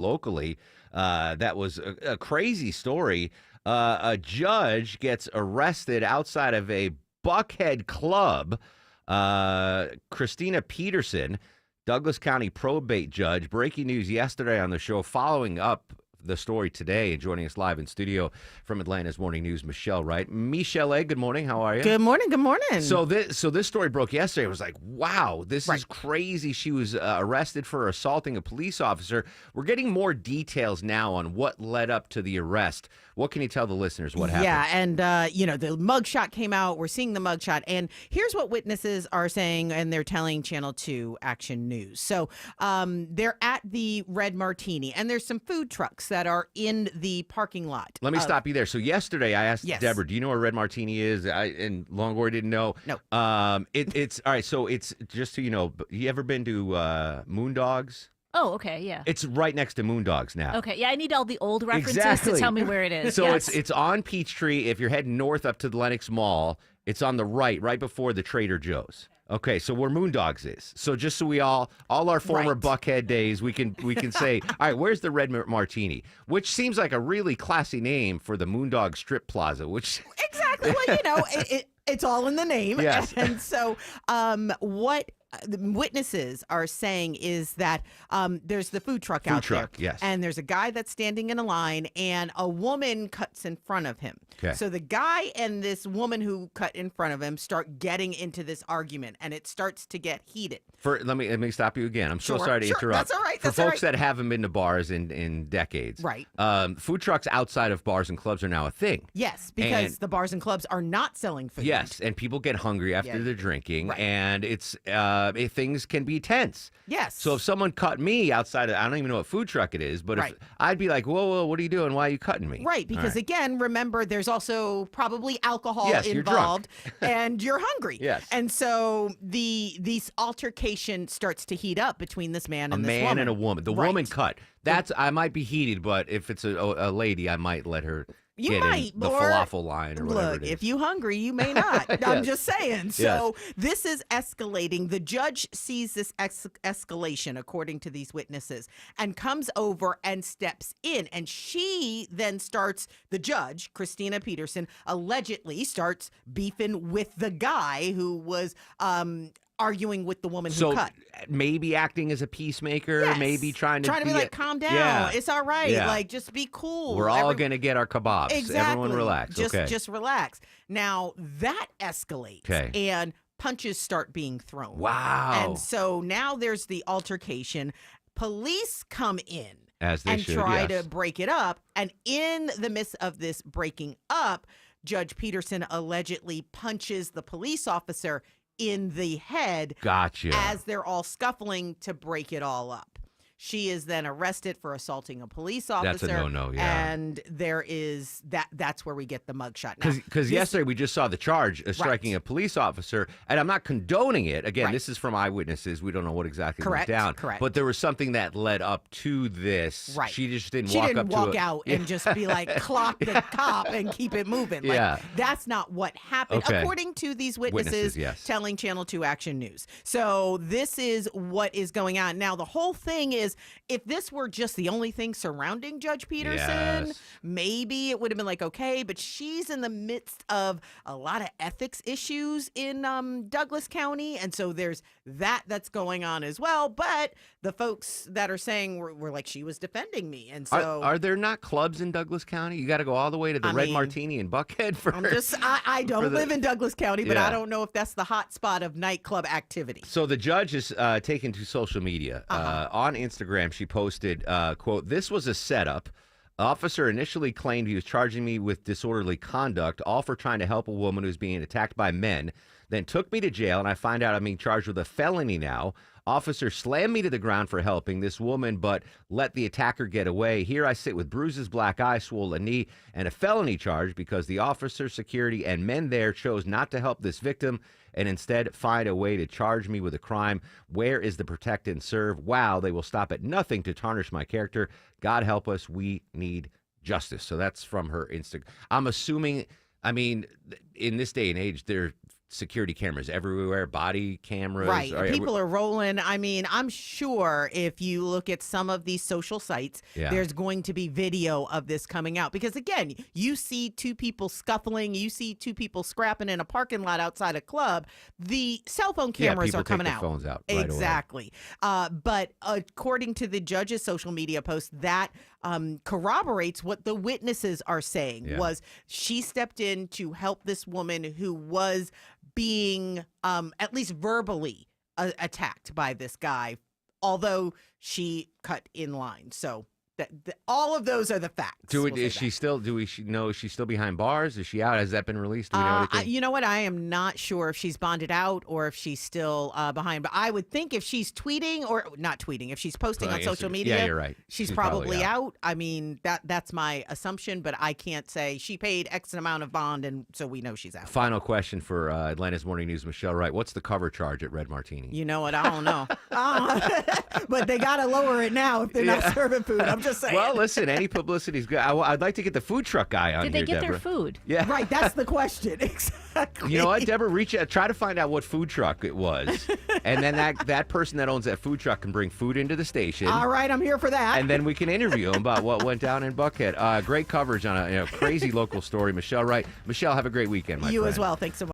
locally. That was a crazy story. A judge gets arrested outside of a Buckhead club. Christina Peterson, Douglas County probate judge. Breaking news yesterday on the show, following up the story today, and joining us live in studio from Atlanta's Morning News, Michelle Wright. Michelle, good morning. How are you? Good morning. Good morning. So this story broke yesterday. It was like, wow, this is crazy. She was arrested for assaulting a police officer. We're getting more details now on what led up to the arrest. What can you tell the listeners what happened? Yeah, and the mugshot came out. We're seeing the mugshot, and here's what witnesses are saying, and they're telling Channel 2 Action News. So they're at the Red Martini, and there's some food trucks that are in the parking lot. Let me stop you there. So yesterday I asked Deborah, do you know where Red Martini is? And Longoria didn't know. No. It's all right. So it's just so you know, you ever been to Moondogs? Oh, okay, yeah. It's right next to Moondogs now. Okay, yeah, I need all the old references Exactly. to tell me where it is. So yes. it's on Peachtree. If you're heading north up to the Lenox Mall, it's on the right before the Trader Joe's. Okay, so where Moondogs is. So just so we all our former Buckhead days, we can say, all right, where's the Red Martini? Which seems like a really classy name for the Moondog Strip Plaza, which Exactly. Well, it's all in the name. Yes. And so what the witnesses are saying is that there's the food truck out there. Yes. And there's a guy that's standing in a line, and a woman cuts in front of him. Okay. So the guy and this woman who cut in front of him start getting into this argument, and it starts to get heated. Let me stop you again. I'm so sorry to interrupt. That's all right. For folks that haven't been to bars in decades, Right. Food trucks outside of bars and clubs are now a thing. Yes, because the bars and clubs are not selling food. Yes, and people get hungry after they're drinking, and it's things can be tense. Yes. So if someone cut me outside of, I don't even know what food truck it is, but if I'd be like, whoa, what are you doing? Why are you cutting me? Right, because again, remember, there's also probably alcohol Yes, involved, and you're hungry. Yes. And so these altercation starts to heat up between this man and this woman. A man and a woman. The woman cut. I might be heated, but if it's a lady, I might let her get in the falafel line or whatever it is. If you're hungry, you may not. I'm just saying. So this is escalating. The judge sees this escalation, according to these witnesses, and comes over and steps in. And she then starts, the judge, Christina Peterson, allegedly starts beefing with the guy who was arguing with the woman who cut. Maybe acting as a peacemaker, maybe trying to be like, calm down. Yeah. It's all right. Yeah. Like, just be cool. We're all going to get our kebabs. Exactly. Everyone relax. Just relax. Now, that escalates. Okay. And punches start being thrown. Wow. And so now there's the altercation. Police come in as they and should, try to break it up. And in the midst of this breaking up, Judge Peterson allegedly punches the police officer in the head. Gotcha. As they're all scuffling to break it all up. She is then arrested for assaulting a police officer. That's a no-no, yeah. And there is that's where we get the mugshot. Because yesterday we just saw the charge of striking a police officer, and I'm not condoning it. Again, this is from eyewitnesses. We don't know what exactly went down. Correct. But there was something that led up to this. Right. She just didn't She walk didn't up walk to out and just be like, clock the cop and keep it moving. Like, that's not what happened, according to these witnesses telling Channel 2 Action News. So this is what is going on. Now, the whole thing is, if this were just the only thing surrounding Judge Peterson, maybe it would have been like, okay, but she's in the midst of a lot of ethics issues in Douglas County. And so there's that's going on as well. But the folks that are saying were like, she was defending me. And so are there not clubs in Douglas County? You got to go all the way to the Red Martini in Buckhead for. I don't live in Douglas County, but I don't know if that's the hot spot of nightclub activity. So the judge is taken to social media. On Instagram, she posted, quote, "This was a setup. Officer initially claimed he was charging me with disorderly conduct, all for trying to help a woman who's being attacked by men, then took me to jail, and I find out I'm being charged with a felony now. Officer slammed me to the ground for helping this woman, but let the attacker get away. Here I sit with bruises, black eye, swollen knee, and a felony charge because the officer, security, and men there chose not to help this victim and instead find a way to charge me with a crime. Where is the protect and serve? Wow, they will stop at nothing to tarnish my character. God help us, we need justice." So that's from her Instagram. I'm assuming, I mean, in this day and age, security cameras everywhere, body cameras. Right. People are rolling. I mean, I'm sure if you look at some of these social sites, there's going to be video of this coming out. Because, again, you see two people scuffling, you see two people scrapping in a parking lot outside a club. The cell phone cameras are coming out. Phones out right exactly. But according to the judge's social media post, that corroborates what the witnesses are saying. Was she stepped in to help this woman who was being at least verbally attacked by this guy, although she cut in line. So all of those are the facts. Is she still? Do we know? Is she still behind bars? Is she out? Has that been released? Do we know anything? You know what? I am not sure if she's bonded out or if she's still behind. But I would think if she's tweeting or not tweeting, if she's posting on social media, you're right. She's probably out. I mean, that's my assumption, but I can't say. She paid X amount of bond, and so we know she's out. Final question for Atlanta's Morning News, Michelle Wright. What's the cover charge at Red Martini? You know what? I don't know. But they got to lower it now if they're not serving food. I'm just saying. Well, listen, any publicity is good. I'd like to get the food truck guy on here, Did they get Deborah. their food? Yeah. Right, that's the question. Exactly. You know what, Deborah? Reach out, try to find out what food truck it was. And then that person that owns that food truck can bring food into the station. All right, I'm here for that. And then we can interview him about what went down in Buckhead. Great coverage on a crazy local story. Michelle Wright. Michelle, have a great weekend, my friend. You as well. Thanks so much.